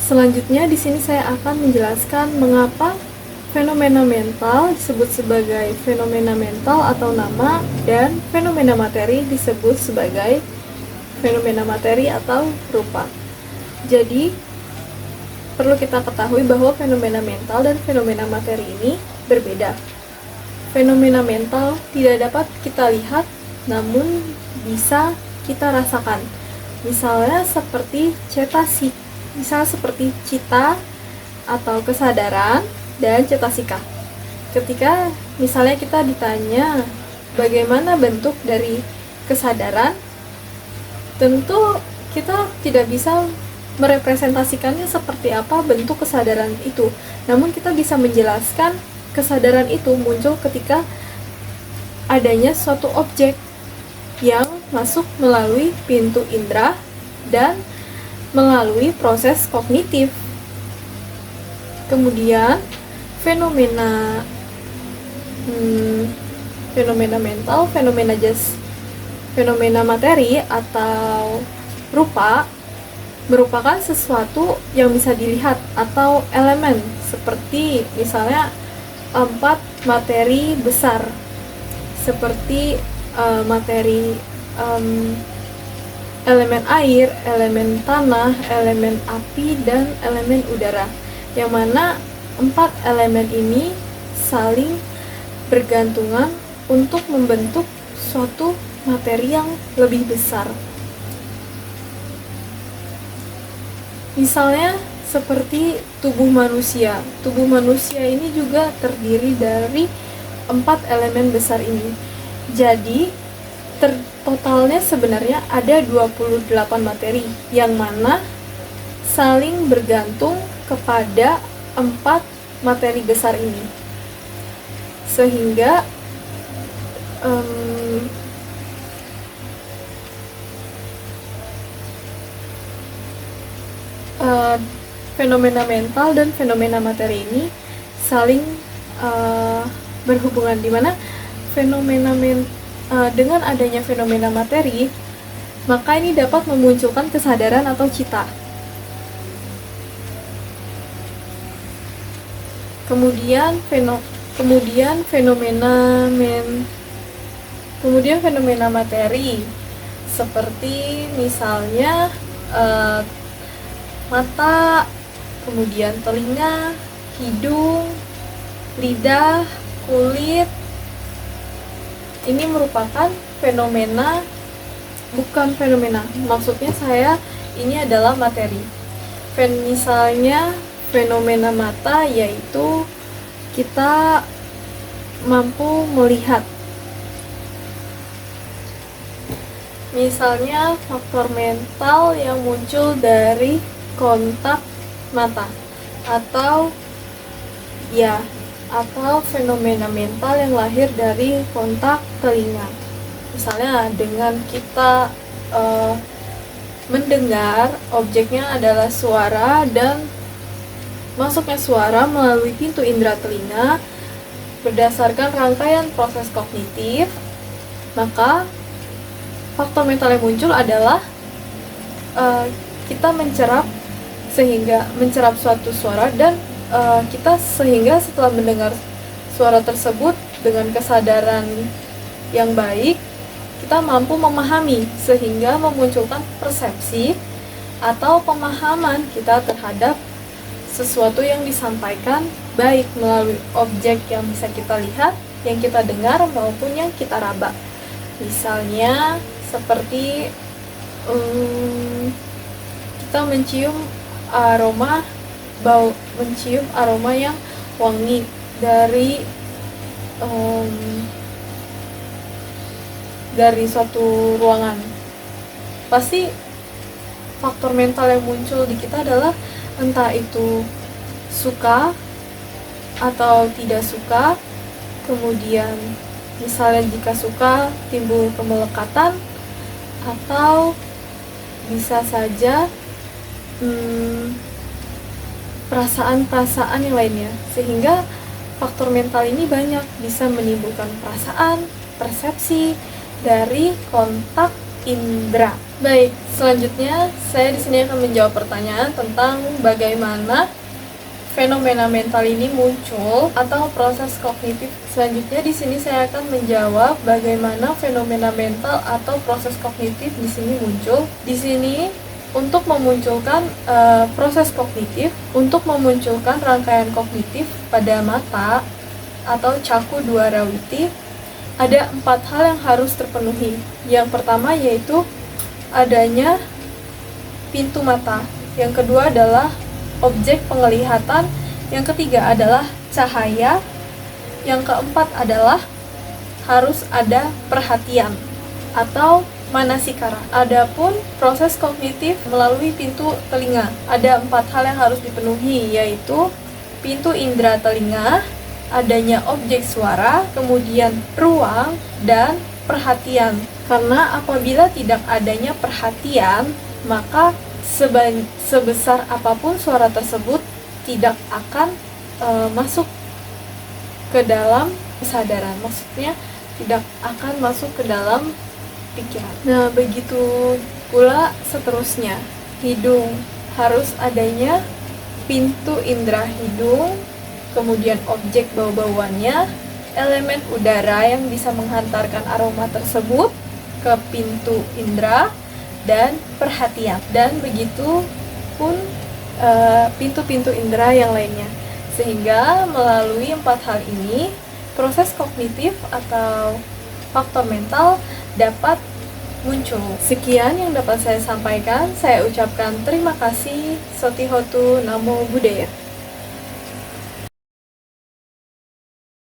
Selanjutnya di sini saya akan menjelaskan mengapa fenomena mental disebut sebagai fenomena mental atau nama, dan fenomena materi disebut sebagai fenomena materi atau rupa. Jadi, perlu kita ketahui bahwa fenomena mental dan fenomena materi ini berbeda. Fenomena mental tidak dapat kita lihat, namun bisa kita rasakan. Misalnya seperti cetasik, misalnya seperti cita atau kesadaran dan cetasika. Ketika misalnya kita ditanya bagaimana bentuk dari kesadaran, tentu kita tidak bisa merepresentasikannya seperti apa bentuk kesadaran itu. Namun kita bisa menjelaskan kesadaran itu muncul ketika adanya suatu objek yang masuk melalui pintu indera dan melalui proses kognitif. Kemudian fenomena mental, fenomena materi atau rupa merupakan sesuatu yang bisa dilihat atau elemen, seperti misalnya 4 materi besar seperti materi elemen air, elemen tanah, elemen api, dan elemen udara, yang mana 4 elemen ini saling bergantungan untuk membentuk suatu materi yang lebih besar. Misalnya seperti tubuh manusia. Tubuh manusia ini juga terdiri dari 4 elemen besar ini. Jadi totalnya sebenarnya ada 28 materi, yang mana saling bergantung kepada 4 materi besar ini. Sehingga fenomena mental dan fenomena materi ini saling berhubungan, di mana dengan adanya fenomena materi, maka ini dapat memunculkan kesadaran atau cita. Kemudian fenomena materi seperti misalnya mata, kemudian telinga, hidung, lidah, kulit. Ini merupakan maksudnya ini adalah materi. Misalnya fenomena mata yaitu kita mampu melihat. Misalnya faktor mental yang muncul dari kontak mata, atau fenomena mental yang lahir dari kontak telinga. Misalnya dengan kita mendengar, objeknya adalah suara, dan masuknya suara melalui pintu indera telinga berdasarkan rangkaian proses kognitif, maka faktor mental yang muncul adalah kita mencerap suatu suara, dan kita sehingga setelah mendengar suara tersebut dengan kesadaran yang baik, kita mampu memahami sehingga memunculkan persepsi atau pemahaman kita terhadap sesuatu yang disampaikan, baik melalui objek yang bisa kita lihat, yang kita dengar, maupun yang kita raba. Misalnya seperti kita mencium aroma yang wangi dari suatu ruangan. Pasti faktor mental yang muncul di kita adalah entah itu suka atau tidak suka. Kemudian misalnya jika suka timbul kemelekatan, atau bisa saja perasaan-perasaan yang lainnya. Sehingga faktor mental ini banyak, bisa menimbulkan perasaan, persepsi dari kontak indera. Baik, selanjutnya saya di sini akan menjawab pertanyaan tentang bagaimana fenomena mental ini muncul atau proses kognitif. Selanjutnya di sini saya akan menjawab bagaimana fenomena mental atau proses kognitif di sini muncul. Di sini untuk memunculkan proses kognitif, untuk memunculkan rangkaian kognitif pada mata atau caku dwarawiti, ada 4 hal yang harus terpenuhi. Yang pertama yaitu adanya pintu mata. Yang kedua adalah objek penglihatan. Yang ketiga adalah cahaya. Yang keempat adalah harus ada perhatian atau manasikara. Adapun proses kognitif melalui pintu telinga, ada 4 hal yang harus dipenuhi, yaitu pintu indera telinga, adanya objek suara, kemudian ruang, dan perhatian. Karena apabila tidak adanya perhatian, maka sebesar apapun suara tersebut tidak akan masuk ke dalam kesadaran. Maksudnya tidak akan masuk ke dalam pikiran. Nah, begitu pula seterusnya. Hidung, harus adanya pintu indera hidung, kemudian objek bau-bauannya, elemen udara yang bisa menghantarkan aroma tersebut ke pintu indera, dan perhatian. Dan begitu pun pintu-pintu indera yang lainnya. Sehingga melalui 4 hal ini, proses kognitif atau faktor mental dapat muncul. Sekian yang dapat saya sampaikan. Saya ucapkan terima kasih. Sotihotu Namo Buddhaya.